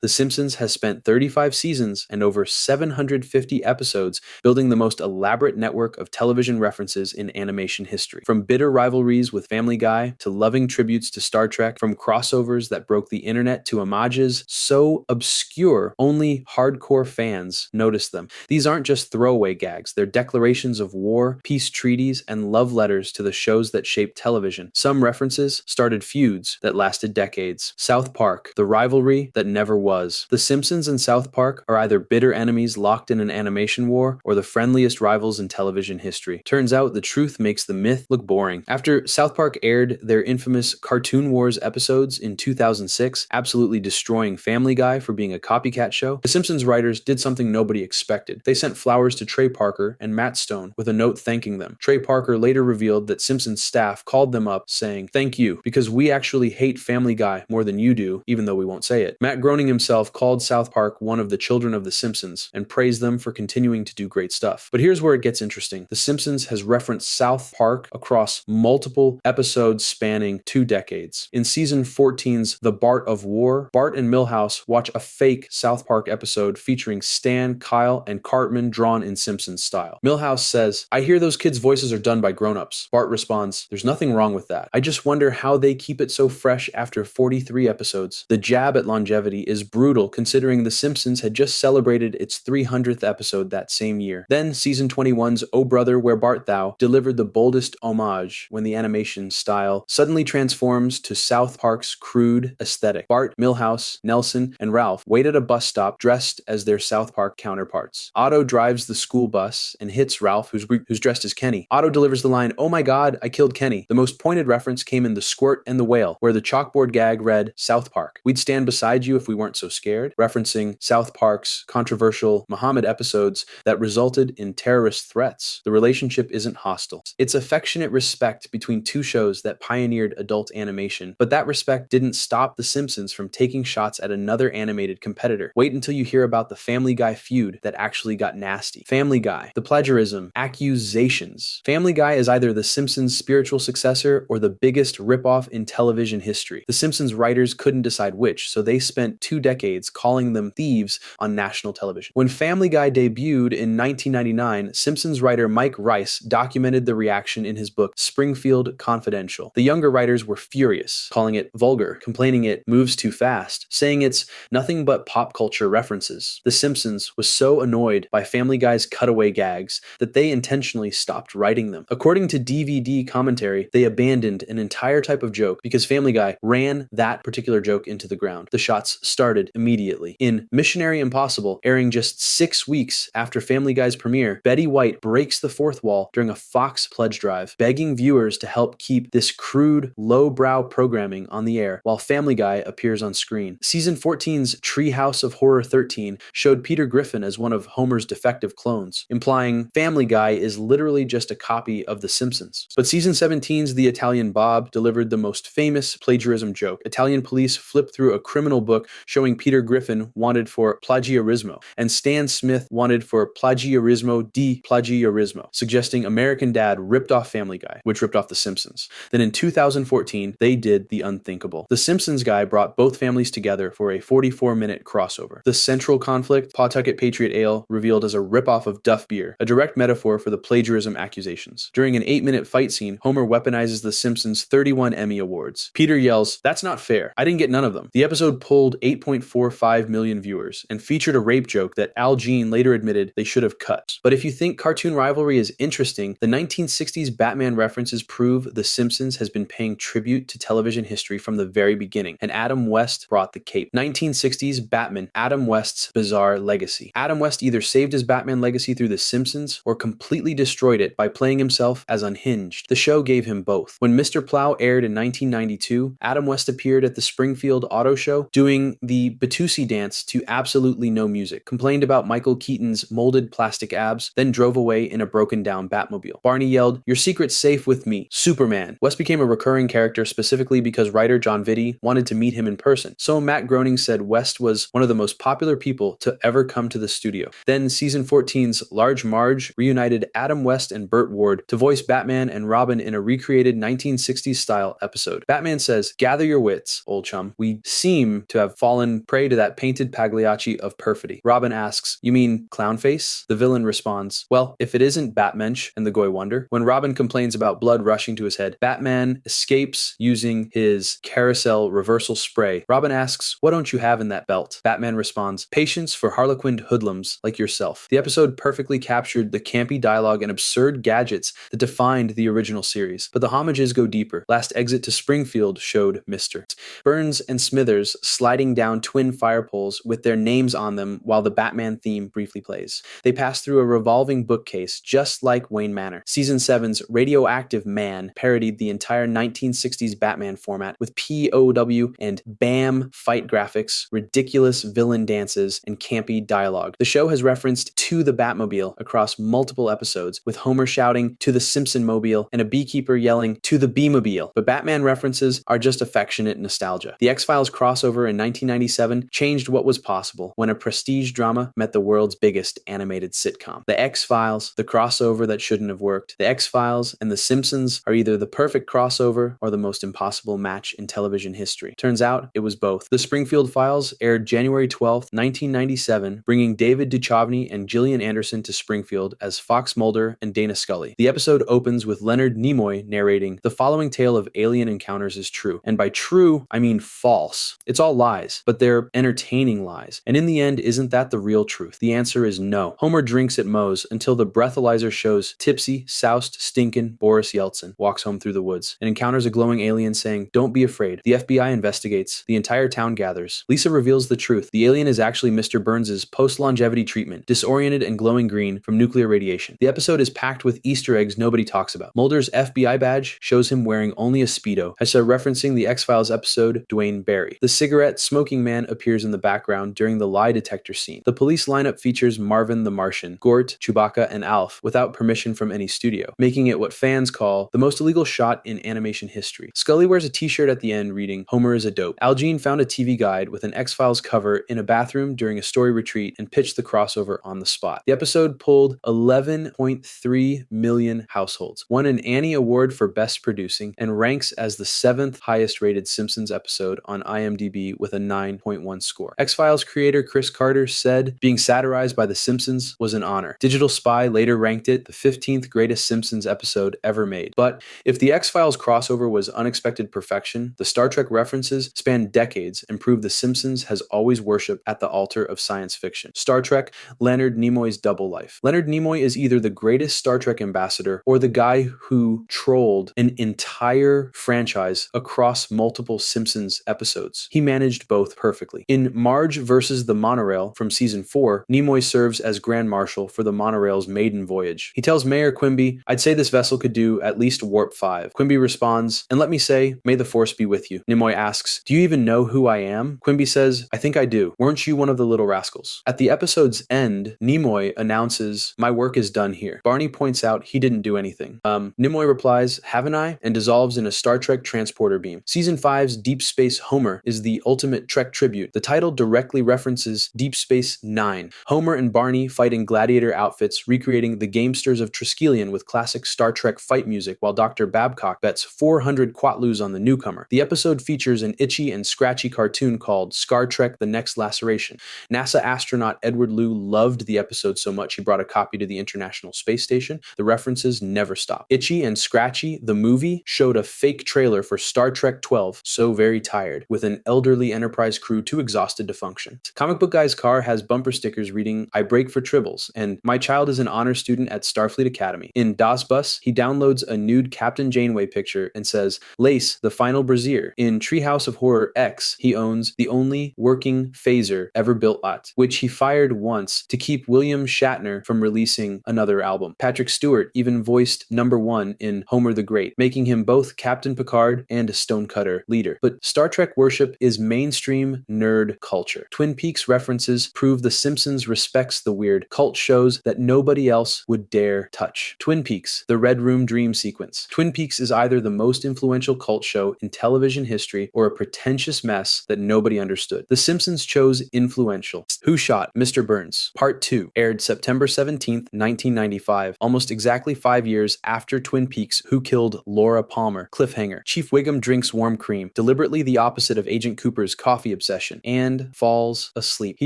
The Simpsons has spent 35 seasons and over 750 episodes building the most elaborate network of television references in animation history. From bitter rivalries with Family Guy to loving tributes to Star Trek, from crossovers that broke the internet to homages so obscure only hardcore fans noticed them. These aren't just throwaway gags, they're declarations of war, peace treaties, and love letters to the shows that shaped television. Some references started feuds that lasted decades. South Park, the rivalry that never was. The Simpsons and South Park are either bitter enemies locked in an animation war or the friendliest rivals in television history. Turns out the truth makes the myth look boring. After South Park aired their infamous Cartoon Wars episodes in 2006, absolutely destroying Family Guy for being a copycat show, the Simpsons writers did something nobody expected. They sent flowers to Trey Parker and Matt Stone with a note thanking them. Trey Parker later revealed that Simpsons staff called them up saying, "Thank you, because we actually hate Family Guy more than you do, even though we won't say it." Matt Groening himself called South Park one of the children of The Simpsons and praised them for continuing to do great stuff. But here's where it gets interesting. The Simpsons has referenced South Park across multiple episodes spanning 2 decades. In season 14's The Bart of War, Bart and Milhouse watch a fake South Park episode featuring Stan, Kyle, and Cartman drawn in Simpsons style. Milhouse says, "I hear those kids' voices are done by grown-ups." Bart responds, "There's nothing wrong with that. I just wonder how they keep it so fresh after 43 episodes." The jab at longevity is brutal considering The Simpsons had just celebrated its 300th episode that same year. Then season 21's Oh Brother, Where Bart Thou delivered the boldest homage when the animation style suddenly transforms to South Park's crude aesthetic. Bart, Milhouse, Nelson, and Ralph wait at a bus stop dressed as their South Park counterparts. Otto drives the school bus and hits Ralph, who's dressed as Kenny. Otto delivers the line, "Oh my God, I killed Kenny." The most pointed reference came in The Squirt and the Whale, where the chalkboard gag read, "South Park. We'd stand beside you if we weren't so scared," referencing South Park's controversial Muhammad episodes that resulted in terrorist threats. The relationship isn't hostile. It's affectionate respect between two shows that pioneered adult animation, but that respect didn't stop The Simpsons from taking shots at another animated competitor. Wait until you hear about the Family Guy feud that actually got nasty. Family Guy, the plagiarism, accusations. Family Guy is either The Simpsons' spiritual successor or the biggest ripoff in television history. The Simpsons writers couldn't decide which, so they spent 2 decades calling them thieves on national television. When Family Guy debuted in 1999, Simpsons writer Mike Rice documented the reaction in his book Springfield Confidential. The younger writers were furious, calling it vulgar, complaining it moves too fast, saying it's nothing but pop culture references. The Simpsons was so annoyed by Family Guy's cutaway gags that they intentionally stopped writing them. According to DVD commentary, they abandoned an entire type of joke because Family Guy ran that particular joke into the ground. The shots started immediately. In Missionary Impossible, airing just 6 weeks after Family Guy's premiere, Betty White breaks the fourth wall during a Fox pledge drive, begging viewers to help keep this crude, lowbrow programming on the air while Family Guy appears on screen. Season 14's Treehouse of Horror 13 showed Peter Griffin as one of Homer's defective clones, implying Family Guy is literally just a copy of The Simpsons. But season 17's The Italian Bob delivered the most famous plagiarism joke. Italian police flipped through a criminal book showing Peter Griffin wanted for plagiarismo, and Stan Smith wanted for plagiarismo di plagiarismo, suggesting American Dad ripped off Family Guy, which ripped off The Simpsons. Then in 2014, they did the unthinkable. The Simpsons guy brought both families together for a 44-minute crossover. The central conflict, Pawtucket Patriot Ale, revealed as a ripoff of Duff Beer, a direct metaphor for the plagiarism accusations. During an 8-minute fight scene, Homer weaponizes The Simpsons' 31 Emmy Awards. Peter yells, "That's not fair. I didn't get none of them." The episode pulled 8.45 million viewers and featured a rape joke that Al Jean later admitted they should have cut. But if you think cartoon rivalry is interesting, the 1960s Batman references prove The Simpsons has been paying tribute to television history from the very beginning, and Adam West brought the cape. 1960s Batman, Adam West's bizarre legacy. Adam West either saved his Batman legacy through The Simpsons or completely destroyed it by playing himself as unhinged. The show gave him both. When Mr. Plow aired in 1992, Adam West appeared at the Springfield Auto Show doing the Batusi dance to absolutely no music, complained about Michael Keaton's molded plastic abs, then drove away in a broken down Batmobile. Barney yelled, "Your secret's safe with me, Superman." West became a recurring character specifically because writer John Vitti wanted to meet him in person. So Matt Groening said West was one of the most popular people to ever come to the studio. Then season 14's Large Marge reunited Adam West and Burt Ward to voice Batman and Robin in a recreated 1960s style episode. Batman says, "Gather your wits, old chum. We seem to have fallen fallen prey to that painted Pagliacci of perfidy. Robin asks, "You mean Clownface?" The villain responds, "Well, if it isn't Batmensch and the Goy Wonder." When Robin complains about blood rushing to his head, Batman escapes using his carousel reversal spray. Robin asks, "What don't you have in that belt?" Batman responds, "Patience for harlequined hoodlums like yourself." The episode perfectly captured the campy dialogue and absurd gadgets that defined the original series, but the homages go deeper. Last Exit to Springfield showed Mr. Burns and Smithers sliding down twin fire poles with their names on them while the Batman theme briefly plays. They pass through a revolving bookcase just like Wayne Manor. Season 7's Radioactive Man parodied the entire 1960s Batman format with POW and BAM fight graphics, ridiculous villain dances, and campy dialogue. The show has referenced To the Batmobile across multiple episodes, with Homer shouting To the Simpson Mobile and a beekeeper yelling To the Beemobile. But Batman references are just affectionate nostalgia. The X-Files crossover in 1997 changed what was possible when a prestige drama met the world's biggest animated sitcom. The X-Files, the crossover that shouldn't have worked. The X-Files and The Simpsons are either the perfect crossover or the most impossible match in television history. Turns out it was both. The Springfield Files aired January 12th, 1997, bringing David Duchovny and Gillian Anderson to Springfield as Fox Mulder and Dana Scully. The episode opens with Leonard Nimoy narrating, "The following tale of alien encounters is true." And by true, I mean false. It's all lies, but they're entertaining lies. And in the end, isn't that the real truth? The answer is no. Homer drinks at Moe's until the breathalyzer shows tipsy, soused, stinkin' Boris Yeltsin walks home through the woods and encounters a glowing alien saying, "Don't be afraid." The FBI investigates. The entire town gathers. Lisa reveals the truth. The alien is actually Mr. Burns' post-longevity treatment, disoriented and glowing green from nuclear radiation. The episode is packed with Easter eggs nobody talks about. Mulder's FBI badge shows him wearing only a Speedo, as referencing the X-Files episode Dwayne Barry. The cigarette-smoking man appears in the background during the lie detector scene. The police lineup features Marvin the Martian, Gort, Chewbacca, and Alf without permission from any studio, making it what fans call the most illegal shot in animation history. Scully wears a t-shirt at the end reading, "Homer is a dope." Al Jean found a TV guide with an X-Files cover in a bathroom during a story retreat and pitched the crossover on the spot. The episode pulled 11.3 million households, won an Annie Award for Best Producing, and ranks as the 7th highest rated Simpsons episode on IMDb with a 9.1 score. X-Files creator Chris Carter said, "Being satirized by The Simpsons was an honor." Digital Spy later ranked it the 15th greatest Simpsons episode ever made. But if the X-Files crossover was unexpected perfection, the Star Trek references span decades and prove The Simpsons has always worshipped at the altar of science fiction. Star Trek, Leonard Nimoy's double life. Leonard Nimoy is either the greatest Star Trek ambassador or the guy who trolled an entire franchise across multiple Simpsons episodes. He managed both perfectly. In Marge versus the Monorail from season 4, Nimoy serves as Grand Marshal for the monorail's maiden voyage. He tells Mayor Quimby, "I'd say this vessel could do at least warp 5. Quimby responds, "And let me say, may the force be with you." Nimoy asks, "Do you even know who I am?" Quimby says, "I think I do. Weren't you one of the little rascals?" At the episode's end, Nimoy announces, "My work is done here." Barney points out he didn't do anything. Nimoy replies, "Haven't I?" and dissolves in a Star Trek transporter beam. Season 5's Deep Space Homer is the ultimate Trek tribute. The title directly references Deep Space Nine. Homer and Barney fight in gladiator outfits, recreating the gamesters of Triskelion with classic Star Trek fight music, while Dr. Babcock bets 400 quatloos on the newcomer. The episode features an itchy and scratchy cartoon called Star Trek: The Next Laceration. NASA astronaut Edward Liu loved the episode so much he brought a copy to the International Space Station. The references never stop. Itchy and Scratchy, the movie, showed a fake trailer for Star Trek 12, So Very Tired, with an elderly Enterprise crew too exhausted to function. Comic Book Guy's car has bumper stickers reading, "I break for tribbles," and "My child is an honor student at Starfleet Academy." In Das Bus, he downloads a nude Captain Janeway picture and says, "Lace, the final brassiere." In Treehouse of Horror X, he owns the only working phaser ever built at, which he fired once to keep William Shatner from releasing another album. Patrick Stewart even voiced number 1 in Homer the Great, making him both Captain Picard and a stonecutter leader. But Star Trek worship is mainstream nerd culture. Twin Peaks references prove The Simpsons respects the weird cult shows that nobody else would dare touch. Twin Peaks, the Red Room dream sequence. Twin Peaks is either the most influential cult show in television history or a pretentious mess that nobody understood. The Simpsons chose influential. Who Shot Mr. Burns? Part 2 aired September 17th, 1995, almost exactly 5 years after Twin Peaks' Who Killed Laura Palmer cliffhanger. Chief Wiggum drinks warm cream, deliberately the opposite of Agent Cooper's coffee obsession and falls asleep. He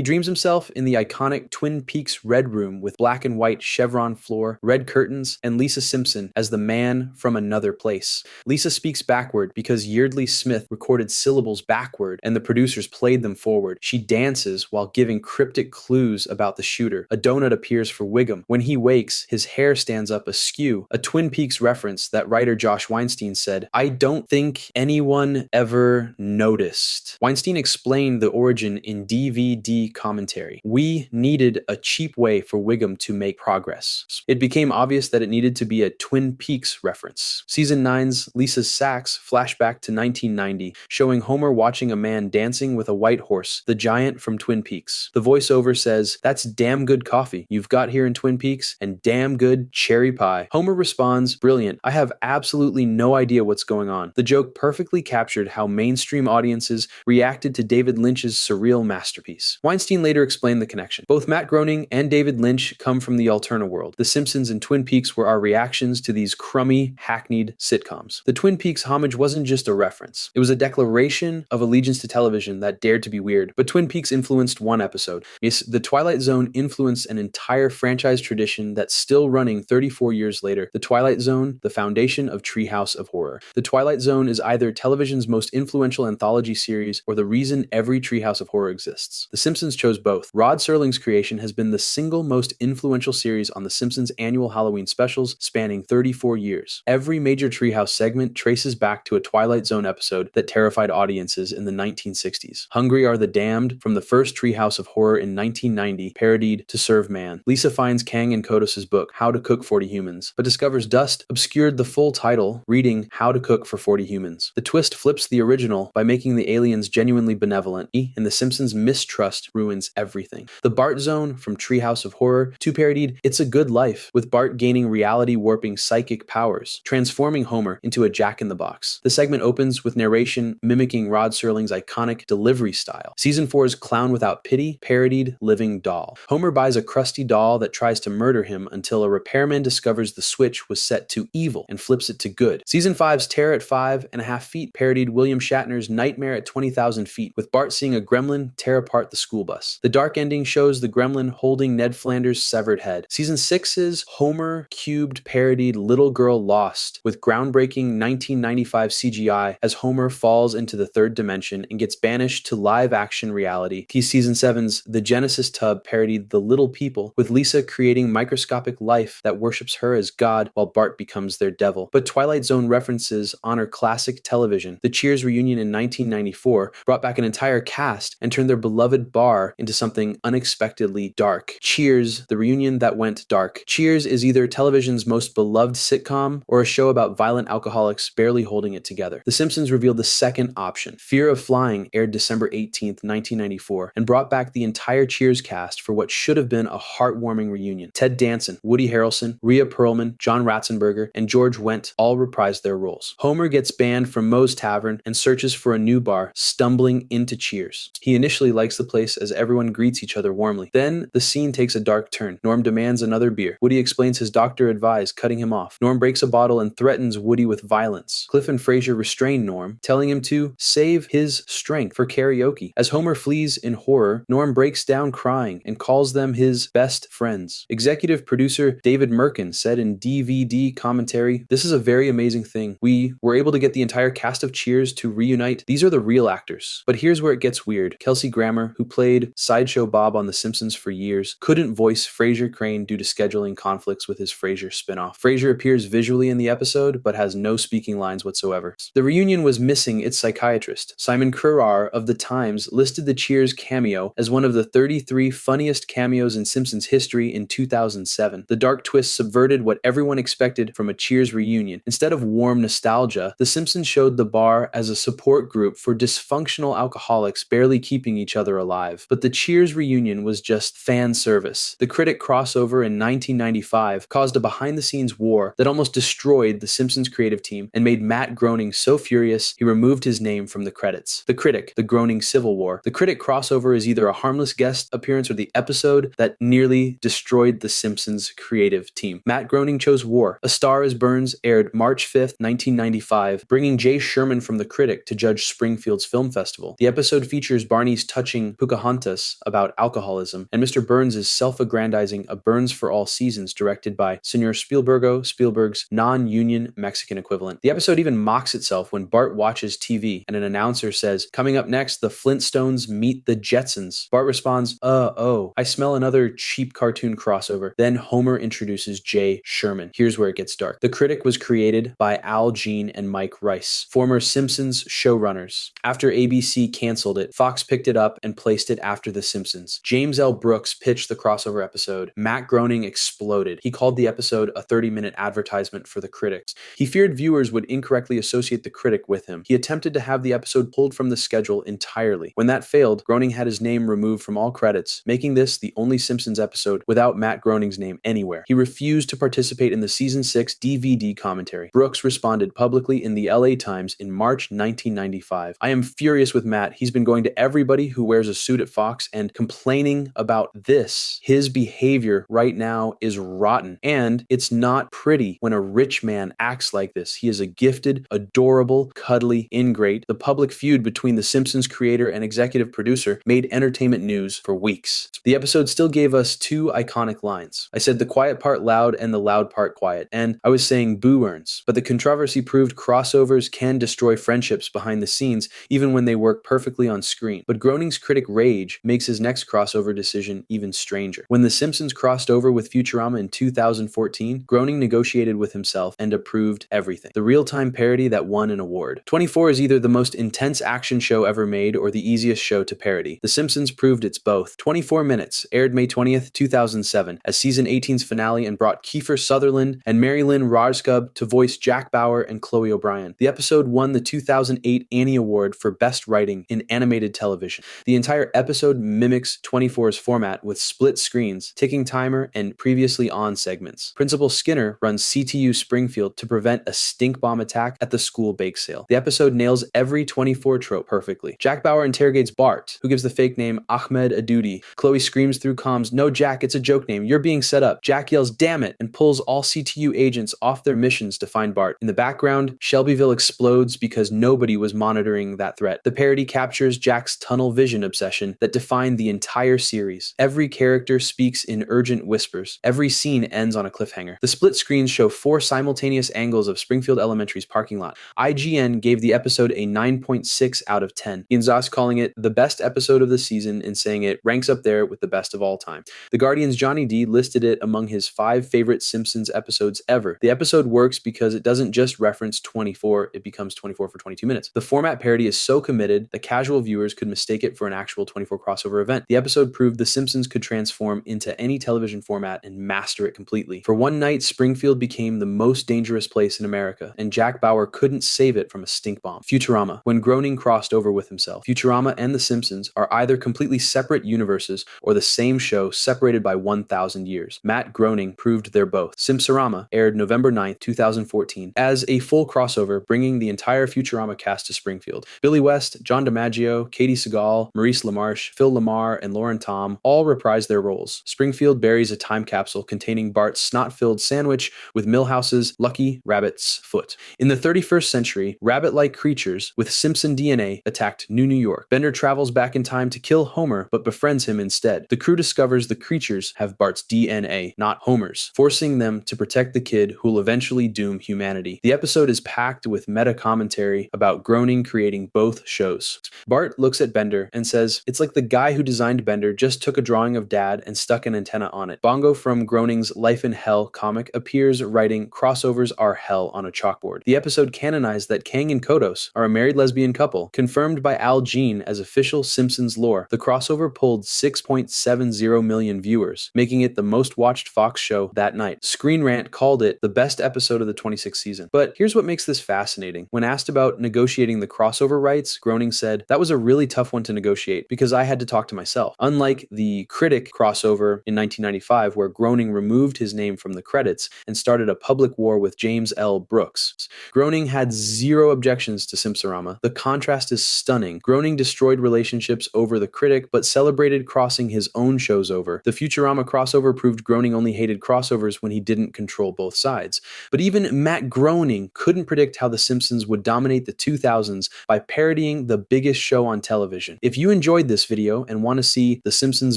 dreams himself in the iconic Twin Peaks Red Room with black and white chevron floor, red curtains, and Lisa Simpson as the man from another place. Lisa speaks backward because Yeardley Smith recorded syllables backward and the producers played them forward. She dances while giving cryptic clues about the shooter. A donut appears for Wiggum. When he wakes, his hair stands up askew, a Twin Peaks reference that writer Josh Weinstein said, "I don't think anyone ever noticed." Weinstein explained the origin in DVD commentary. "We needed a cheap way for Wiggum to make progress. It became obvious that it needed to be a Twin Peaks reference." Season 9's Lisa's Sax flashback to 1990, showing Homer watching a man dancing with a white horse, the giant from Twin Peaks. The voiceover says, "That's damn good coffee you've got here in Twin Peaks, and damn good cherry pie." Homer responds, "Brilliant. I have absolutely no idea what's going on." The joke perfectly captured how mainstream audiences reacted to David Lynch's surreal masterpiece. Weinstein later explained the connection. "Both Matt Groening and David Lynch come from the Alterna world. The Simpsons and Twin Peaks were our reactions to these crummy, hackneyed sitcoms." The Twin Peaks homage wasn't just a reference. It was a declaration of allegiance to television that dared to be weird. But Twin Peaks influenced one episode. Yes, The Twilight Zone influenced an entire franchise tradition that's still running 34 years later. The Twilight Zone, the foundation of Treehouse of Horror. The Twilight Zone is either television's most influential anthology series or the reason every Treehouse of Horror exists. The Simpsons chose both. Rod Serling's creation has been the single most influential series on The Simpsons' annual Halloween specials, spanning 34 years. Every major Treehouse segment traces back to a Twilight Zone episode that terrified audiences in the 1960s. Hungry Are the Damned, from the first Treehouse of Horror in 1990, parodied To Serve Man. Lisa finds Kang and Kodos's book, How to Cook 40 Humans, but discovers dust obscured the full title, reading How to Cook for 40 Humans. The twist flips the original by making the aliens genuinely benevolent, and the Simpsons' mistrust ruins everything. The Bart Zone, from Treehouse of Horror, parodied It's a Good Life, with Bart gaining reality-warping psychic powers, transforming Homer into a jack-in-the-box. The segment opens with narration mimicking Rod Serling's iconic delivery style. Season 4's Clown Without Pity parodied Living Doll. Homer buys a crusty doll that tries to murder him until a repairman discovers the switch was set to evil and flips it to good. Season 5's Terror at 5.5 Feet parodied William Shatner's Nightmare at 20,000 Feet, with Bart seeing a gremlin tear apart the school bus. The dark ending shows the gremlin holding Ned Flanders' severed head. Season 6's Homer Cubed parodied Little Girl Lost, with groundbreaking 1995 CGI as Homer falls into the third dimension and gets banished to live-action reality. Season 7's The Genesis Tub parodied The Little People, with Lisa creating microscopic life that worships her as God while Bart becomes their devil. But Twilight Zone references honor classic television. The Cheers reunion in 1994 brought back an entire cast and turned their beloved bar into something unexpectedly dark. Cheers, the reunion that went dark. Cheers is either television's most beloved sitcom or a show about violent alcoholics barely holding it together. The Simpsons revealed the second option. Fear of Flying aired December 18th, 1994, and brought back the entire Cheers cast for what should have been a heartwarming reunion. Ted Danson, Woody Harrelson, Rhea Perlman, John Ratzenberger, and George Wendt all reprised their roles. Homer gets banned from Moe's Tavern and searches for a new bar, stumbling into Cheers. He initially likes the place as everyone greets each other warmly. Then, the scene takes a dark turn. Norm demands another beer. Woody explains his doctor advised cutting him off. Norm breaks a bottle and threatens Woody with violence. Cliff and Frasier restrain Norm, telling him to save his strength for karaoke. As Homer flees in horror, Norm breaks down crying and calls them his best friends. Executive producer David Merkin said in DVD commentary, "This is a very amazing thing. We were able to get the entire cast of Cheers to reunite. These are the real actors." But here's where it gets weird. Kelsey Grammer, who played Sideshow Bob on The Simpsons for years, couldn't voice Frasier Crane due to scheduling conflicts with his Frasier spinoff. Frasier appears visually in the episode, but has no speaking lines whatsoever. The reunion was missing its psychiatrist. Simon Currar of The Times listed the Cheers cameo as one of the 33 funniest cameos in Simpsons history in 2007. The dark twist subverted what everyone expected from a Cheers reunion. Instead of warm nostalgia, The Simpsons showed the bar as a support group for dysfunctional alcoholics barely keeping each other alive. But the Cheers reunion was just fan service. The critic crossover in 1995 caused a behind-the-scenes war that almost destroyed the Simpsons creative team and made Matt Groening so furious he removed his name from the credits. The Critic, The Groening Civil War. The Critic crossover is either a harmless guest appearance or the episode that nearly destroyed the Simpsons creative team. Matt Groening chose war. A Star is Burns aired March 5th, 1995, bringing Jay Sherman from The Critic to judge Springfield's film festival. The episode features Barney's touching Pocahontas about alcoholism, and Mr. Burns' self-aggrandizing A Burns for All Seasons, directed by Senor Spielberg's non-union Mexican equivalent. The episode even mocks itself when Bart watches TV and an announcer says, "Coming up next, the Flintstones meet the Jetsons." Bart responds, oh, I smell another cheap cartoon crossover." Then Homer introduces Jay Sherman. Here's where it gets dark. The Critic was created by Al Jean and Mike Rice, former Simpsons showrunners. After ABC canceled it, Fox picked it up and placed it after The Simpsons. James L. Brooks pitched the crossover episode. Matt Groening exploded. He called the episode a 30-minute advertisement for The Critics. He feared viewers would incorrectly associate The Critic with him. He attempted to have the episode pulled from the schedule entirely. When that failed, Groening had his name removed from all credits, making this the only Simpsons episode without Matt Groening's name anywhere. He refused to participate in the season 6 DVD commentary. Brooks responded publicly in the LA Times in March 1995. "I am furious with Matt. He's been going to everybody who wears a suit at Fox and complaining about this. His behavior right now is rotten, and it's not pretty when a rich man acts like this. He is a gifted, adorable, cuddly ingrate." The public feud between The Simpsons creator and executive producer made entertainment news for weeks. The episode still gave us two iconic lines. I said the quiet part loud and the loud part quiet, and I was saying boo earns. But the controversy proved crossovers can destroy friendships behind the scenes, even when they work perfectly on screen. But Groening's critic rage makes his next crossover decision even stranger. When The Simpsons crossed over with Futurama in 2014, Groening negotiated with himself and approved everything. The real-time parody that won an award. 24 is either the most intense action show ever made or the easiest show to parody. The Simpsons proved it's both. 24 Minutes aired May 20th, 2007 as season 18's finale and brought Kiefer Sutherland and Mary Lynn Rajskub to voice Jack Bauer and Chloe O'Brien. The episode won the 2008 Annie Award for Best Writing in Animated Television. The entire episode mimics 24's format with split screens, ticking timer, and previously on segments. Principal Skinner runs CTU Springfield to prevent a stink bomb attack at the school bake sale. The episode nails every 24 trope perfectly. Jack Bauer interrogates Bart, who gives the fake name Ahmed Adudi. Chloe screams through comms, "No, Jack, it's a joke name. You're being set up." Jack yells, "Damn it," and pulls all CTU agents off their missions to find Bart. In the background, Shelbyville explodes because nobody was monitoring that threat. The parody captures Jack's tunnel vision obsession that defined the entire series. Every character speaks in urgent whispers. Every scene ends on a cliffhanger. The split screens show 4 simultaneous angles of Springfield Elementary's parking lot. IGN gave the episode a 9.6 out of 10. Ian Zoss calling it the best episode of the season and saying it ranks up there with the best of all time. The Guardian's Johnny D listed it among his 5 favorite Simpsons episodes ever. The episode works because it doesn't just reference 24, it becomes 24 for 22 minutes. The format parody is so committed that casual viewers could mistake it for an actual 24 crossover event. The episode proved The Simpsons could transform into any television format and master it completely. For one night, Springfield became the most dangerous place in America, and Jack Bauer couldn't save it from a stink bomb. Futurama. When Groening crossed over with himself, Futurama and The Simpsons are either completely separate universes or the same show separated by 1,000 years. Matt Groening proved they're both. Simpsorama aired November 9th, 2014 as a full crossover, bringing the entire Futurama cast to Springfield. Billy West, John DiMaggio, Katie Seagal, Maurice LaMarche, Phil Lamar, and Lauren Tom all reprise their roles. Springfield buries a time capsule containing Bart's snot-filled sandwich with Milhouse's lucky rabbit's foot. In the 31st century, rabbit-like creatures with Simpson DNA attacked New York. Bender travels back in time to kill Homer, but befriends him instead. The crew discovers the creatures have Bart's DNA, not Homer's, forcing them to protect the kid who'll eventually doom humanity. The episode is packed with meta-commentary about Groening creating both shows. Bart looks at Bender and says, "It's like the guy who designed Bender just took a drawing of Dad and stuck an antenna on it." Bongo from Groening's Life in Hell comic appears writing "Crossovers are hell" on a chalkboard. The episode canonized that Kang and Kodos are a married lesbian couple, confirmed by Al Jean as official Simpsons lore. The crossover pulled 6.70 million viewers, making it the most watched Fox show that night. Screen Rant called it the best episode of the 26th season. But here's what makes this fascinating. When asked about negotiating the crossover rights, Groening said, "That was a really tough one to negotiate because I had to talk to myself." Unlike the Critic crossover in 1995, where Groening removed his name from the credits and started a public war with James L. Brooks, Groening had zero objections to Simpsorama. The contrast is stunning. Groening destroyed relationships over the Critic, but celebrated crossing his own shows over. The Futurama crossover proved Groening only hated crossovers when he didn't control both sides. But even Matt Groening couldn't predict how The Simpsons would dominate the 2000s by parodying the biggest show on television. If you enjoyed this video and want to see The Simpsons'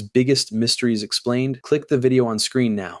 biggest mysteries explained, click the video on screen now.